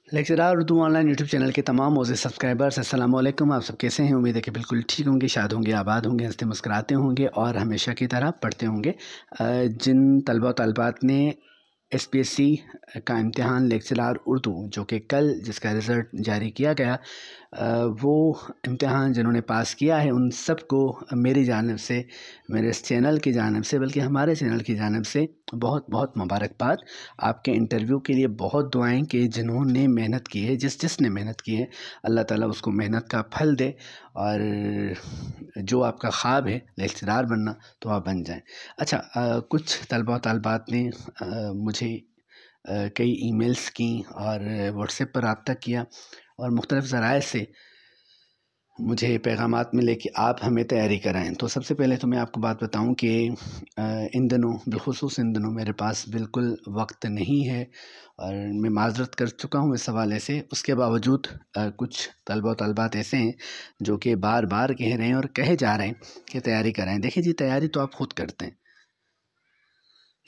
Lecturer Urdu online YouTube channel के तमाम Moses subscribers अस्सलाम वालेकुम। आप सब कैसे हैं? उम्मीद है कि बिल्कुल ठीक होंगे, शाद होंगे, आबाद होंगे, हंसते मुस्कुराते होंगे और हमेशा की तरह पढ़ते होंगे। जिन तलबा तलबात ने एसपीएससी का इम्तिहान लेक्चरर उर्दू जो कि कल जिसका रिज़ल्ट जारी किया गया, वो इम्तिहान जिन्होंने पास किया है उन सब को मेरी जानिब से, मेरे इस चैनल की जानिब से, बल्कि हमारे चैनल की जानिब से बहुत बहुत मुबारकबाद। आपके इंटरव्यू के लिए बहुत दुआएं कि जिन्होंने मेहनत की है, जिसने मेहनत की है, अल्लाह ताला उसको मेहनत का फल दे और जो आपका ख्वाब है लेक्चरर बनना तो आप बन जाएं। अच्छा, कुछ तलबा तलबात ने मुझे कई ईमेल्स की और व्हाट्सएप पर रब्ता किया और मुख्तलिफ़ ज़राए से मुझे पैगामात मिले कि आप हमें तैयारी कराएं। तो सबसे पहले तो मैं आपको बात बताऊं कि इन दिनों, बिलखुसूस इन दिनों मेरे पास बिल्कुल वक्त नहीं है और मैं माज़रत कर चुका हूं इस हवाले से। उसके बावजूद कुछ तलबा तलबात ऐसे हैं जो कि बार बार कह रहे हैं और कहे जा रहे हैं कि तैयारी कराएं। देखिए जी, तैयारी तो आप ख़ुद करते हैं।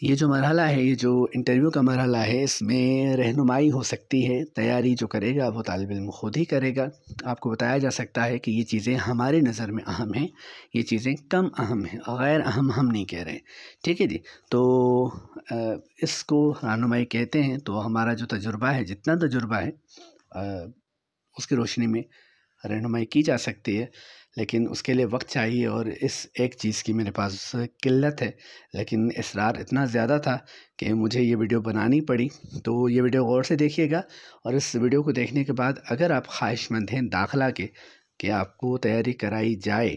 ये जो मरहला है, ये जो इंटरव्यू का मरहला है, इसमें रहनुमाई हो सकती है। तैयारी जो करेगा वो तालिब इल्म ख़ुद ही करेगा। आपको बताया जा सकता है कि ये चीज़ें हमारी नज़र में अहम हैं, ये चीज़ें कम अहम हैं, गैर अहम हम नहीं कह रहे। ठीक है जी। तो इसको रहनुमाई कहते हैं। तो हमारा जो तजुर्बा है, जितना तजुर्बा है, उसकी रोशनी में रहनुमाई की जा सकती है, लेकिन उसके लिए वक्त चाहिए और इस एक चीज़ की मेरे पास किल्लत है। लेकिन इसरार इतना ज़्यादा था कि मुझे ये वीडियो बनानी पड़ी। तो ये वीडियो गौर से देखिएगा और इस वीडियो को देखने के बाद अगर आप ख्वाहिशमंद हैं दाखिला के कि आपको तैयारी कराई जाए,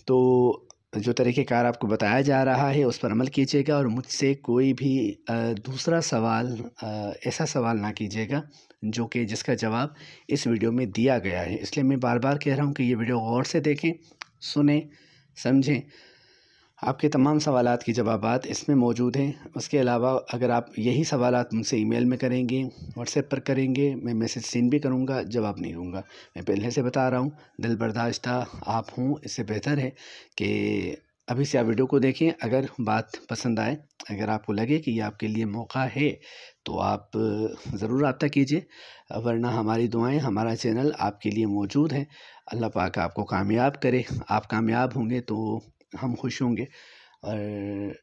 तो जो तरीक़ेकार आपको बताया जा रहा है उस पर अमल कीजिएगा और मुझसे कोई भी दूसरा सवाल, ऐसा सवाल ना कीजिएगा जो कि जिसका जवाब इस वीडियो में दिया गया है। इसलिए मैं बार बार कह रहा हूँ कि ये वीडियो गौर से देखें, सुनें, समझें। आपके तमाम सवालात के जवाबात इसमें मौजूद हैं। उसके अलावा अगर आप यही सवालात मुझसे ईमेल में करेंगे, व्हाट्सएप पर करेंगे, मैं मैसेज सीन भी करूँगा, जवाब नहीं दूँगा। मैं पहले से बता रहा हूँ, दिल बर्दाश्ता आप हों, इससे बेहतर है कि अभी से आप वीडियो को देखें। अगर बात पसंद आए, अगर आपको लगे कि ये आपके लिए मौका है, तो आप ज़रूर रब्ता कीजिए, वरना हमारी दुआएं, हमारा चैनल आपके लिए मौजूद है। अल्लाह पाक आपको कामयाब करे। आप कामयाब होंगे तो हम खुश होंगे और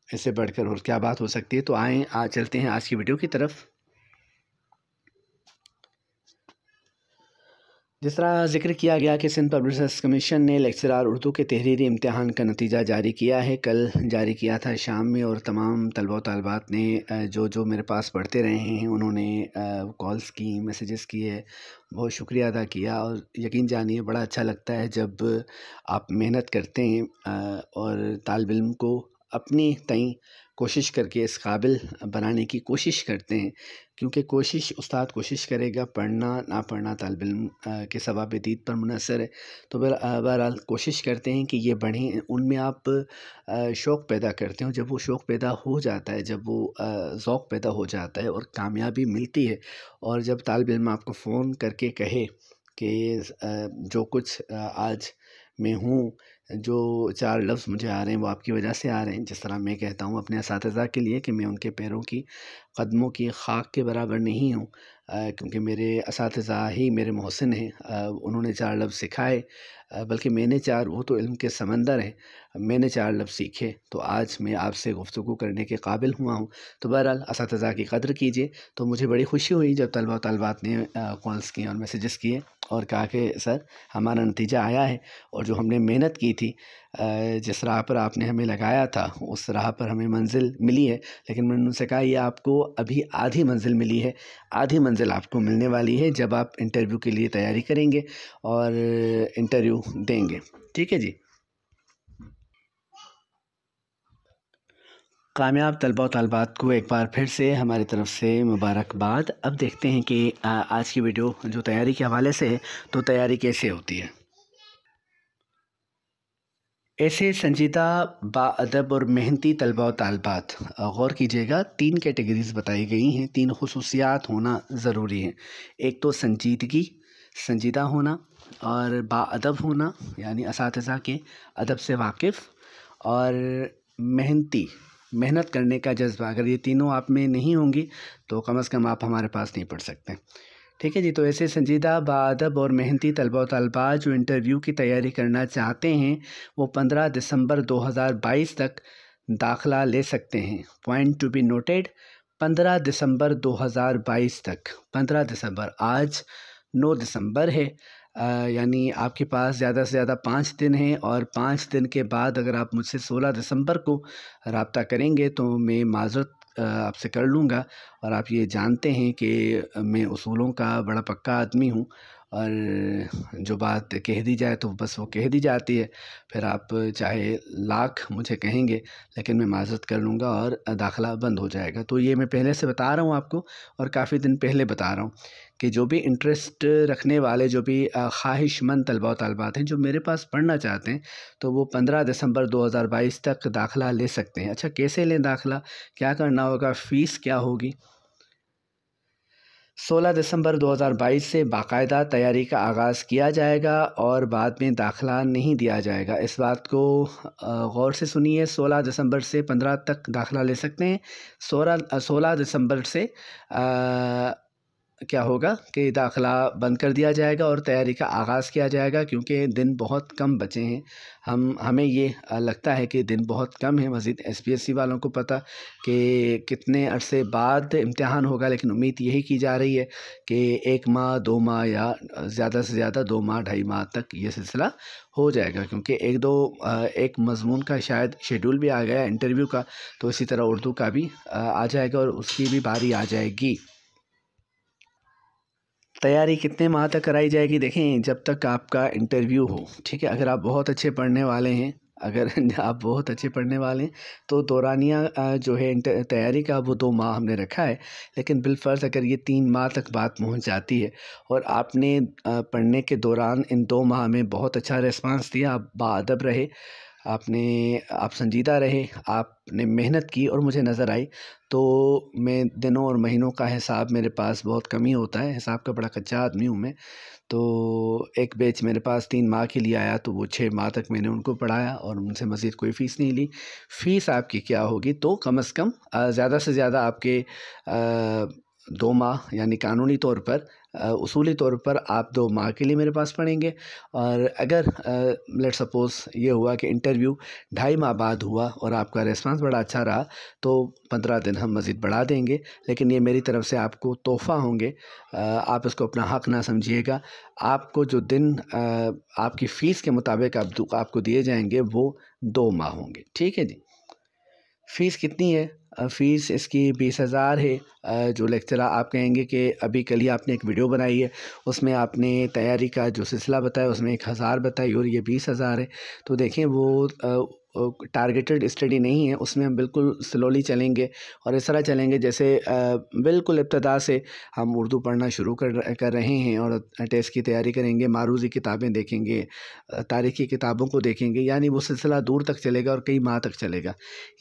इससे बढ़कर और क्या बात हो सकती है। तो आएँ, आज चलते हैं आज की वीडियो की तरफ। जिस तरह ज़िक्र किया गया कि सिंध पब्लिक सर्विस कमीशन ने लेक्चरर उर्दू के तहरीरी इम्तिहान का नतीजा जारी किया है। कल जारी किया था शाम में और तमाम तलबा तलबात ने जो मेरे पास पढ़ते रहे हैं उन्होंने कॉल्स की, मैसेजेस किए, बहुत शुक्रिया अदा किया। और यकीन जानिए, बड़ा अच्छा लगता है जब आप मेहनत करते हैं और तालिब इल्म को अपनी तईं कोशिश करके इस काबिल बनाने की कोशिश करते हैं, क्योंकि कोशिश, उस्ताद कोशिश करेगा, पढ़ना ना पढ़ना तालिब इल्म के सवाब-ए-दीद पर मुनहसर है। तो बहरहाल कोशिश करते हैं कि ये बढ़ें, उनमें आप शौक़ पैदा करते हो। जब वो शौक़ पैदा हो जाता है, जब वो ज़ौक़ पैदा हो जाता है और कामयाबी मिलती है, और जब तालिब इल्म आपको फ़ोन करके कहे कि जो कुछ आज मैं हूँ, जो 4 लफ्ज़ मुझे आ रहे हैं वो आपकी वजह से आ रहे हैं। जिस तरह मैं कहता हूँ अपने असातिज़ा के लिए कि मैं उनके पैरों की, कदमों की खाक के बराबर नहीं हूँ, क्योंकि मेरे असातिज़ा ही मेरे मोहसिन हैं। उन्होंने 4 लफ्ज़ सिखाए, बल्कि मैंने 4, वो तो इल्म के समंदर हैं, मैंने 4 लफ्ज़ सीखे तो आज मैं आपसे गुफ्तगू करने के काबिल हुआ हूँ। तो बहरहाल असातिज़ा की कदर कीजिए। तो मुझे बड़ी खुशी हुई जब तलबा तलबात ने कॉल्स किए और मैसेजेस किए और कहा कि सर, हमारा नतीजा आया है और जो हमने मेहनत की थी, जिस राह पर आपने हमें लगाया था, उस राह पर हमें मंज़िल मिली है। लेकिन मैंने उनसे कहा, ये आपको अभी आधी मंज़िल मिली है, आधी मंज़िल आपको मिलने वाली है जब आप इंटरव्यू के लिए तैयारी करेंगे और इंटरव्यू देंगे। ठीक है जी। कामयाब तलबा तलबात को एक बार फिर से हमारी तरफ से मुबारकबाद। अब देखते हैं कि आज की वीडियो जो तैयारी के हवाले से है, तो तैयारी कैसे होती है। ऐसे संजीदा, बाअदब और मेहनती तलबा व तालिबात, गौर कीजिएगा, 3 कैटेगरीज़ बताई गई हैं, 3 खुसूसियात होना ज़रूरी है। एक तो संजीदगी, संजीदा होना, और बाअदब होना, यानी असातिज़ा के अदब से वाकिफ़, और मेहनती, मेहनत करने का जज्बा, अगर ये तीनों आप में नहीं होंगी तो कम से कम आप हमारे पास नहीं पढ़ सकते। ठीक है जी। तो ऐसे संजीदा, बाअदब और मेहनती तलबा व तलबात जो इंटरव्यू की तैयारी करना चाहते हैं वो 15 दिसंबर 2022 तक दाखिला ले सकते हैं। पॉइंट टू बी नोटेड, 15 दिसंबर 2022 तक। 15 दिसंबर, आज 9 दिसंबर है, यानी आपके पास ज़्यादा से ज़्यादा 5 दिन हैं, और 5 दिन के बाद अगर आप मुझसे 16 दिसंबर को रब्ता करेंगे तो मैं माज़रत आपसे कर लूँगा। और आप ये जानते हैं कि मैं उसूलों का बड़ा पक्का आदमी हूँ, और जो बात कह दी जाए तो बस वो कह दी जाती है। फिर आप चाहे लाख मुझे कहेंगे लेकिन मैं माज़रत कर लूँगा और दाखिला बंद हो जाएगा। तो ये मैं पहले से बता रहा हूँ आपको, और काफ़ी दिन पहले बता रहा हूँ कि जो भी इंटरेस्ट रखने वाले, जो भी ख्वाहिशमंद तलबा व तलबात हैं जो मेरे पास पढ़ना चाहते हैं, तो वो 15 दिसंबर 2022 तक दाखिला ले सकते हैं। अच्छा, कैसे लें दाखिला, क्या करना होगा, फ़ीस क्या होगी? 16 दिसंबर 2022 से बाकायदा तैयारी का आगाज़ किया जाएगा और बाद में दाखिला नहीं दिया जाएगा। इस बात को गौर से सुनिए। 16 दिसंबर से 15 तक दाखिला ले सकते हैं। 16 दिसंबर से क्या होगा कि दाखिला बंद कर दिया जाएगा और तैयारी का आगाज़ किया जाएगा, क्योंकि दिन बहुत कम बचे हैं। हमें ये लगता है कि दिन बहुत कम है। मज़ीद SPSC वालों को पता कि कितने अरसे बाद इम्तिहान होगा, लेकिन उम्मीद यही की जा रही है कि 1 माह 2 माह या ज़्यादा से ज़्यादा 2 माह 2.5 माह तक ये सिलसिला हो जाएगा, क्योंकि एक मज़मून का शायद शेड्यूल भी आ गया इंटरव्यू का, तो इसी तरह उर्दू का भी आ जाएगा और उसकी भी बारी आ जाएगी। तैयारी कितने माह तक कराई जाएगी? देखें, जब तक आपका इंटरव्यू हो, ठीक है। अगर आप बहुत अच्छे पढ़ने वाले हैं, अगर आप बहुत अच्छे पढ़ने वाले हैं तो दौरानिया जो है तैयारी का वो 2 माह हमने रखा है। लेकिन बिलफ़र्ज़ अगर ये 3 माह तक बात पहुंच जाती है और आपने पढ़ने के दौरान इन 2 माह में बहुत अच्छा रिस्पांस दिया, आप बाअदब रहे, आप संजीदा रहे, आपने मेहनत की और मुझे नज़र आई, तो मैं दिनों और महीनों का हिसाब मेरे पास बहुत कम ही होता है। हिसाब का बड़ा कच्चा आदमी हूँ मैं। तो एक बैच मेरे पास 3 माह के लिए आया, तो वो 6 माह तक मैंने उनको पढ़ाया और उनसे मज़ीद कोई फ़ीस नहीं ली। फ़ीस आपकी क्या होगी, तो कम से कम ज़्यादा से ज़्यादा आपके 2 माह, यानी कानूनी तौर पर, उसूली तौर पर आप 2 माह के लिए मेरे पास पढ़ेंगे। और अगर लेट्स सपोज़ ये हुआ कि इंटरव्यू 2.5 माह बाद हुआ और आपका रिस्पांस बड़ा अच्छा रहा, तो 15 दिन हम मज़ीद बढ़ा देंगे। लेकिन ये मेरी तरफ से आपको तोहफ़ा होंगे, आप इसको अपना हक़ ना समझिएगा। आपको जो दिन आपकी फ़ीस के मुताबिक आपको दिए जाएंगे वो 2 माह होंगे। ठीक है जी। फ़ीस कितनी है? फ़ीस इसकी 20,000 है। जो लेक्चरर आप कहेंगे कि अभी कल ही आपने एक वीडियो बनाई है, उसमें आपने तैयारी का जो सिलसिला बताया उसमें 1,000 बताई और ये 20,000 है। तो देखें, वो टारगेटेड स्टडी नहीं है, उसमें हम बिल्कुल स्लोली चलेंगे और इस तरह चलेंगे जैसे बिल्कुल इब्तदा से हम उर्दू पढ़ना शुरू कर रहे हैं और टेस्ट की तैयारी करेंगे, मारूज़ी किताबें देखेंगे, तारीख़ी किताबों को देखेंगे, यानी वो सिलसिला दूर तक चलेगा और कई माह तक चलेगा।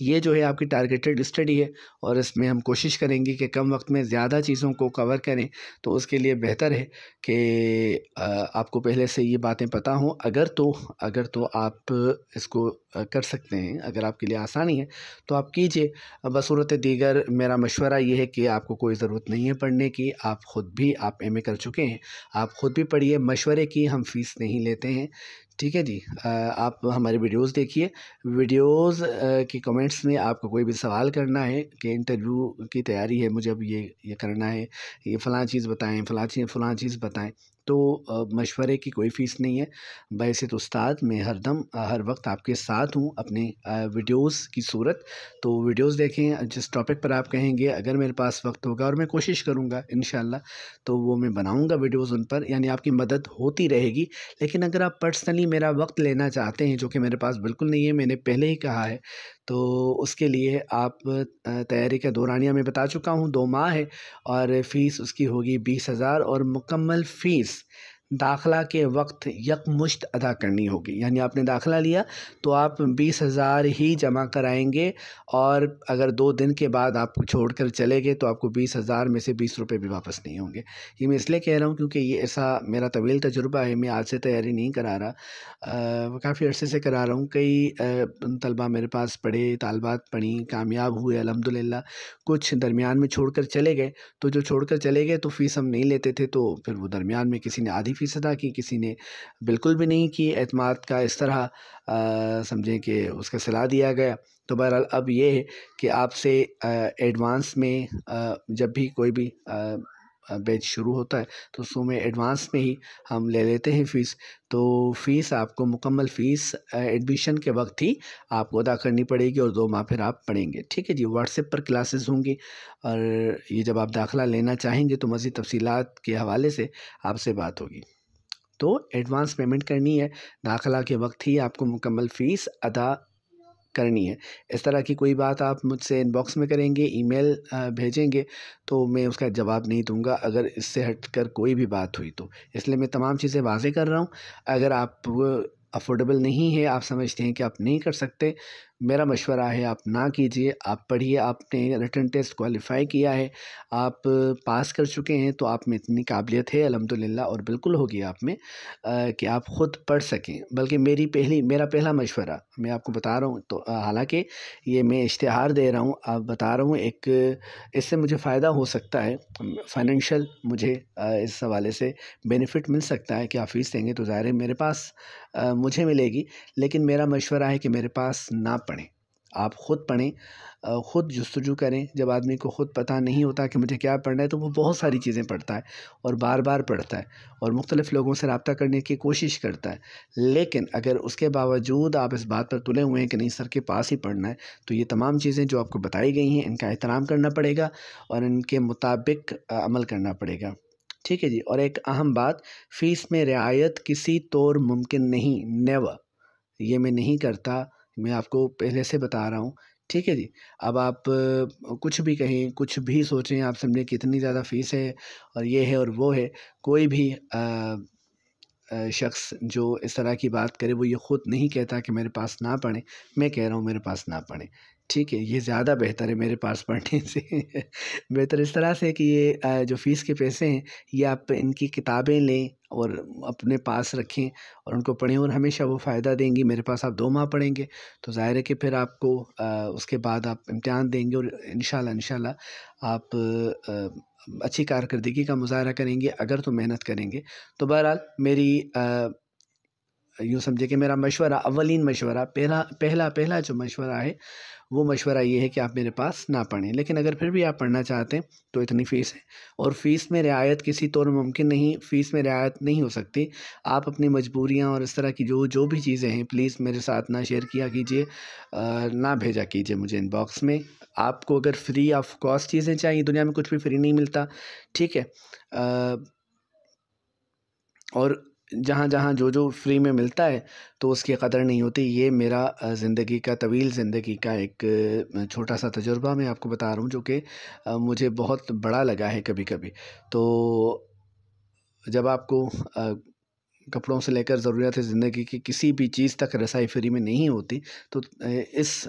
ये जो है आपकी टारगेटेड स्टडी है और इसमें हम कोशिश करेंगे कि कम वक्त में ज़्यादा चीज़ों को कवर करें। तो उसके लिए बेहतर है कि आपको पहले से ये बातें पता हों। अगर तो आप इसको कर सकते हैं, अगर आपके लिए आसानी है तो आप कीजिए। बसूरत दीगर मेरा मशवरा ये है कि आपको कोई ज़रूरत नहीं है पढ़ने की। आप MA कर चुके हैं, आप ख़ुद भी पढ़िए। मशवरे की हम फ़ीस नहीं लेते हैं, ठीक है जी। आप हमारे वीडियोस देखिए। वीडियोस की कमेंट्स में आपको कोई भी सवाल करना है कि इंटरव्यू की तैयारी है, मुझे अब ये करना है, ये फ़लाँ चीज़ बताएं, फ़लाँ चीज़ बताएं, तो मशवरे की कोई फ़ीस नहीं है। बैसित उस्ताद मैं हरदम हर वक्त आपके साथ हूँ अपने वीडियोस की सूरत। तो वीडियोस देखें, जिस टॉपिक पर आप कहेंगे, अगर मेरे पास वक्त होगा और मैं कोशिश करूँगा इंशाल्लाह, तो वो मैं बनाऊँगा वीडियोस उन पर, यानी आपकी मदद होती रहेगी। लेकिन अगर आप पर्सनली मेरा वक्त लेना चाहते हैं, जो कि मेरे पास बिल्कुल नहीं है, मैंने पहले ही कहा है, तो उसके लिए आप तैयारी का दौरानिया मैं बता चुका हूँ, 2 माह है और फ़ीस उसकी होगी 20,000 और मुकम्मल फ़ीस दाखिला के वक्त यकमुश्त अदा करनी होगी। यानी आपने दाखिला लिया तो आप 20,000 ही जमा कराएंगे, और अगर 2 दिन के बाद आप छोड़कर चले गए तो आपको 20,000 में से 20 रुपये भी वापस नहीं होंगे। ये मैं इसलिए कह रहा हूँ क्योंकि ये ऐसा मेरा तवील तजुर्बा है। मैं आज से तैयारी नहीं करा रहा, काफ़ी अरसे से करा रहा हूँ। कई तलबा मेरे पास पढ़े, तालबात पढ़ी, कामयाब हुए अल्हम्दुलिल्लाह। कुछ दरमियान में छोड़ कर चले गए, तो जो छोड़ कर चले गए तो फ़ीस हम नहीं लेते थे, तो फिर वो दरमियान में किसी ने आधी फ़ीस अदा की, किसी ने बिल्कुल भी नहीं की। एतमाद का इस तरह समझें कि उसका सलाह दिया गया। तो बहरहाल अब ये है कि आपसे एडवांस में जब भी कोई भी बैच शुरू होता है तो उसमें एडवांस में ही हम ले लेते हैं फ़ीस। तो फ़ीस आपको मुकम्मल फ़ीस एडमिशन के वक्त ही आपको अदा करनी पड़ेगी, और 2 माह फिर आप पढ़ेंगे। ठीक है जी। व्हाट्सएप पर क्लासेस होंगी, और ये जब आप दाखिला लेना चाहेंगे तो मज़ीद तफ़सीलात के हवाले से आपसे बात होगी। तो एडवांस पेमेंट करनी है, दाखिला के वक्त ही आपको मुकम्मल फ़ीस अदा करनी है। इस तरह की कोई बात आप मुझसे इनबॉक्स में करेंगे, ईमेल भेजेंगे, तो मैं उसका जवाब नहीं दूंगा अगर इससे हटकर कोई भी बात हुई तो। इसलिए मैं तमाम चीज़ें वाज़ेह कर रहा हूँ। अगर आप अफोर्डेबल नहीं है, आप समझते हैं कि आप नहीं कर सकते, मेरा मशवरा है आप ना कीजिए। आप पढ़िए, आपने रिटन टेस्ट क्वालिफ़ाई किया है, आप पास कर चुके हैं, तो आप में इतनी काबिलियत है अल्हम्दुलिल्लाह, और बिल्कुल होगी आप में कि आप ख़ुद पढ़ सकें। बल्कि मेरा पहला मशवरा मैं आपको बता रहा हूँ, तो हालांकि ये मैं इश्तिहार दे रहा हूँ, आप बता रहा हूँ, एक इससे मुझे फ़ायदा हो सकता है, फ़ाइनेंशियल मुझे इस हवाले से बेनिफिट मिल सकता है कि आप फ़ीस देंगे तो ज़ाहिर है मेरे पास मुझे मिलेगी। लेकिन मेरा मशवरा है कि मेरे पास ना पढ़ें, आप ख़ुद पढ़ें, ख़ुद जुस्तजू करें। जब आदमी को ख़ुद पता नहीं होता कि मुझे क्या पढ़ना है, तो वो बहुत सारी चीज़ें पढ़ता है, और बार बार पढ़ता है, और मुख्तलिफ़ लोगों से रब्ता करने की कोशिश करता है। लेकिन अगर उसके बावजूद आप इस बात पर तुले हुए हैं कि नहीं सर के पास ही पढ़ना है, तो ये तमाम चीज़ें जो आपको बताई गई हैं इनका एहतराम करना पड़ेगा, और इनके मुताबिक अमल करना पड़ेगा। ठीक है जी। और एक अहम बात, फ़ीस में रियायत किसी तौर मुमकिन नहीं, नेवर। ये मैं नहीं करता, मैं आपको पहले से बता रहा हूँ। ठीक है जी। अब आप कुछ भी कहें, कुछ भी सोचें, आप समझें कि इतनी ज़्यादा फ़ीस है और ये है और वो है, कोई भी शख्स जो इस तरह की बात करे वो ये ख़ुद नहीं कहता कि मेरे पास ना पढ़ें। मैं कह रहा हूँ मेरे पास ना पढ़ें। ठीक है, ये ज़्यादा बेहतर है मेरे पास पढ़ने से। बेहतर इस तरह से कि ये जो फ़ीस के पैसे हैं, ये आप इनकी किताबें लें और अपने पास रखें और उनको पढ़ें, और हमेशा वो फ़ायदा देंगी। मेरे पास आप 2 माह पढ़ेंगे तो ज़ाहिर है कि फिर आपको उसके बाद आप इम्तिहान देंगे, और इंशाल्लाह आप अच्छी कारकर्दगी का मुज़ाहरा करेंगे अगर तो मेहनत करेंगे। तो बहरहाल मेरी यूँ समझिए कि मेरा मशवरा, अव्वलीन मशवरा, पहला जो मशवरा है वो मशवरा ये है कि आप मेरे पास ना पढ़ें। लेकिन अगर फिर भी आप पढ़ना चाहते हैं तो इतनी फ़ीस है, और फ़ीस में रियायत किसी तौर मुमकिन नहीं, फ़ीस में रियायत नहीं हो सकती। आप अपनी मजबूरियाँ और इस तरह की जो भी चीज़ें हैं प्लीज़ मेरे साथ ना शेयर किया कीजिए, ना भेजा कीजिए मुझे इनबॉक्स में। आपको अगर फ्री ऑफ कॉस्ट चीज़ें चाहिए, दुनिया में कुछ भी फ्री नहीं मिलता, ठीक है। और जहाँ जो फ्री में मिलता है तो उसकी कदर नहीं होती। ये मेरा ज़िंदगी का, तवील ज़िंदगी का एक छोटा सा तजुर्बा मैं आपको बता रहा हूँ, जो कि मुझे बहुत बड़ा लगा है कभी कभी। तो जब आपको कपड़ों से लेकर ज़रूरत ज़िंदगी की किसी भी चीज़ तक रसाई फ्री में नहीं होती, तो इस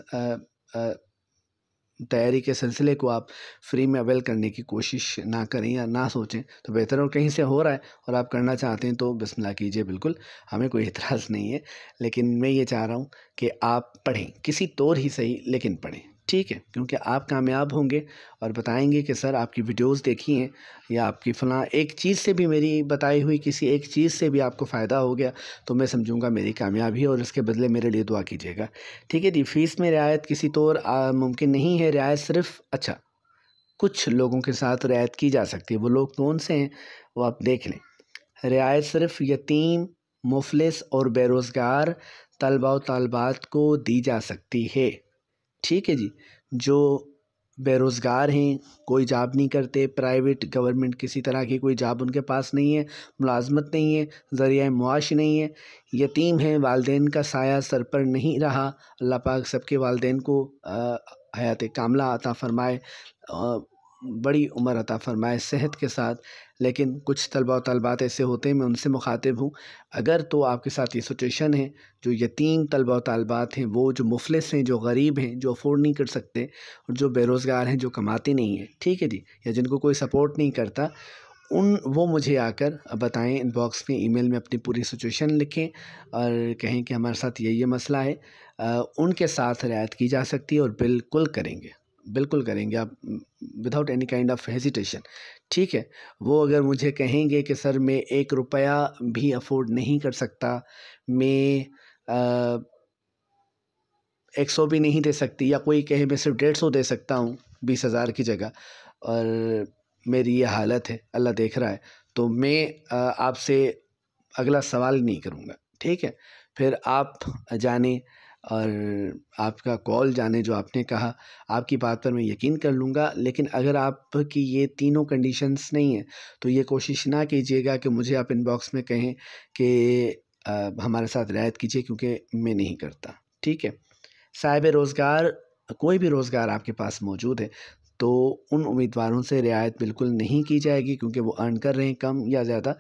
तैयारी के सिलसिले को आप फ्री में अवेल करने की कोशिश ना करें या ना सोचें तो बेहतर है। और कहीं से हो रहा है और आप करना चाहते हैं तो बिस्मिल्लाह कीजिए, बिल्कुल, हमें कोई एतराज़ नहीं है। लेकिन मैं ये चाह रहा हूँ कि आप पढ़ें, किसी तौर ही सही लेकिन पढ़ें, ठीक है। क्योंकि आप कामयाब होंगे और बताएंगे कि सर आपकी वीडियोस देखी हैं, या आपकी फ़लाँ एक चीज़ से भी, मेरी बताई हुई किसी एक चीज़ से भी आपको फ़ायदा हो गया, तो मैं समझूंगा मेरी कामयाबी, और इसके बदले मेरे लिए दुआ कीजिएगा, ठीक है जी। फ़ीस में रियायत किसी तौर मुमकिन नहीं है। रियायत सिर्फ, अच्छा, कुछ लोगों के साथ रियायत की जा सकती है। वो लोग कौन से हैं वो आप देख लें। रियायत सिर्फ यतीम, मुफलिस और बेरोज़गार तलबा व तालिबात को दी जा सकती है, ठीक है जी। जो बेरोज़गार हैं, कोई जॉब नहीं करते, प्राइवेट गवर्नमेंट किसी तरह की कोई जॉब उनके पास नहीं है, मुलाजमत नहीं है, ज़रिया मुआश नहीं है, यतीम हैं, वालदेन का साया सर पर नहीं रहा। अल्लाह पाक सबके वालदेन को हयात कामला अता फ़रमाए। बड़ी उम्र अता फ़रमाए सेहत के साथ। लेकिन कुछ तलबा व तलबात ऐसे होते हैं, मैं उनसे मुखातिब हूँ, अगर तो आपके साथ ये सिचुएशन है, जो यतीम तलबा व तलबात हैं, वो जो मुफ़लिस हैं, जो गरीब हैं, जो अफ़ोर्ड नहीं कर सकते, और जो बेरोज़गार हैं, जो कमाते नहीं हैं, ठीक है जी, या जिनको कोई सपोर्ट नहीं करता, वो मुझे आकर बताएं, इनबॉक्स में ईमेल में अपनी पूरी सिचुएशन लिखें और कहें कि हमारे साथ ये मसला है। उनके साथ रियायत की जा सकती है और बिल्कुल करेंगे, बिल्कुल करेंगे आप, without any kind of hesitation, ठीक है। वो अगर मुझे कहेंगे कि सर मैं 1 रुपया भी अफोर्ड नहीं कर सकता, मैं 100 भी नहीं दे सकती, या कोई कहे मैं सिर्फ 150 दे सकता हूँ 20,000 की जगह, और मेरी ये हालत है, अल्लाह देख रहा है, तो मैं आपसे अगला सवाल नहीं करूँगा, ठीक है। फिर आप जाने और आपका कॉल जाने, जो आपने कहा, आपकी बात पर मैं यकीन कर लूँगा। लेकिन अगर आपकी ये तीनों कंडीशंस नहीं है, तो ये कोशिश ना कीजिएगा कि मुझे आप इनबॉक्स में कहें कि हमारे साथ रियायत कीजिए, क्योंकि मैं नहीं करता, ठीक है। साहिब रोज़गार, कोई भी रोज़गार आपके पास मौजूद है, तो उन उम्मीदवारों से रियायत बिल्कुल नहीं की जाएगी, क्योंकि वो अर्न कर रहे हैं कम या ज़्यादा,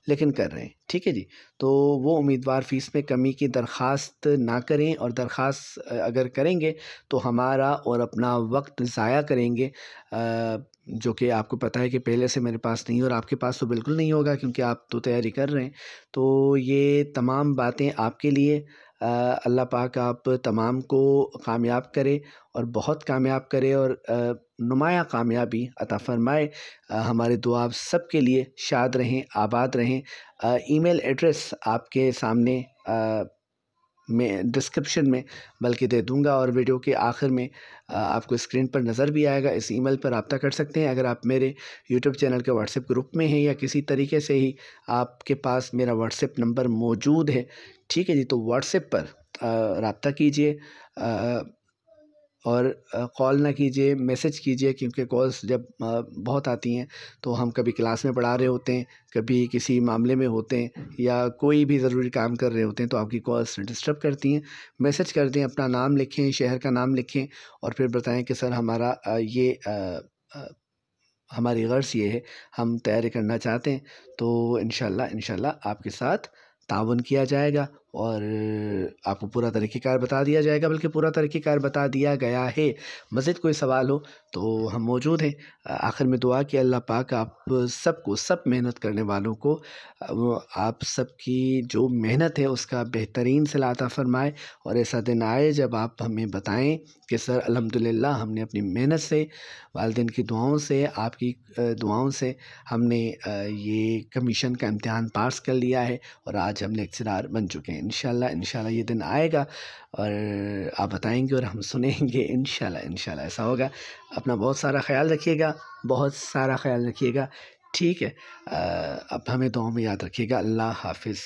लेकिन कर रहे हैं, ठीक है जी। तो वो उम्मीदवार फ़ीस में कमी की दरख्वास्त ना करें, और दरख्वास्त अगर करेंगे तो हमारा और अपना वक्त ज़ाया करेंगे, जो कि आपको पता है कि पहले से मेरे पास नहीं है, और आपके पास तो बिल्कुल नहीं होगा, क्योंकि आप तो तैयारी कर रहे हैं। तो ये तमाम बातें आपके लिए, अल्लाह पाक आप तमाम को कामयाब करे, और बहुत कामयाब करे, और नुमाया कामयाबी अता फ़रमाए। हमारी दुआ आप सब के लिए, शाद रहें, आबाद रहें। ईमेल एड्रेस आपके सामने मैं डिस्क्रिप्शन में बल्कि दे दूंगा, और वीडियो के आखिर में आपको स्क्रीन पर नज़र भी आएगा। इस ईमेल पर रब्ता कर सकते हैं। अगर आप मेरे यूट्यूब चैनल के व्हाट्सएप ग्रुप में हैं, या किसी तरीके से ही आपके पास मेरा व्हाट्सएप नंबर मौजूद है, ठीक है जी, तो व्हाट्सएप पर रब्ता कीजिए, और कॉल ना कीजिए, मैसेज कीजिए, क्योंकि कॉल्स जब बहुत आती हैं, तो हम कभी क्लास में पढ़ा रहे होते हैं, कभी किसी मामले में होते हैं, या कोई भी ज़रूरी काम कर रहे होते हैं, तो आपकी कॉल्स डिस्टर्ब करती हैं। मैसेज कर दें, अपना नाम लिखें, शहर का नाम लिखें, और फिर बताएं कि सर हमारा हमारी गर्ज़ ये है, हम तैयारी करना चाहते हैं। तो इंशाल्लाह आपके साथ ताउन किया जाएगा, और आपको पूरा तरीक़ेकार बता दिया जाएगा, बल्कि पूरा तरीक़ेकार बता दिया गया है। मज़ीद कोई सवाल हो तो हम मौजूद हैं। आखिर में दुआ कि अल्लाह पाक आप सबको, सब मेहनत करने वालों को, वो आप सबकी जो मेहनत है उसका बेहतरीन सिला अता फ़रमाए, और ऐसा दिन आए जब आप हमें बताएं कि सर अल्हम्दुलिल्लाह हमने अपनी मेहनत से, वालिदैन की दुआओं से, आपकी दुआओं से हमने ये कमीशन का इम्तिहान पास कर लिया है, और आज हम लेक्चरार बन चुके हैं। इंशाल्लाह ये दिन आएगा, और आप बताएंगे और हम सुनेंगे। इंशाल्लाह ऐसा होगा। अपना बहुत सारा ख्याल रखिएगा, बहुत सारा ख्याल रखिएगा, ठीक है। अब हमें दुआओं में याद रखिएगा। अल्लाह हाफ़िज़।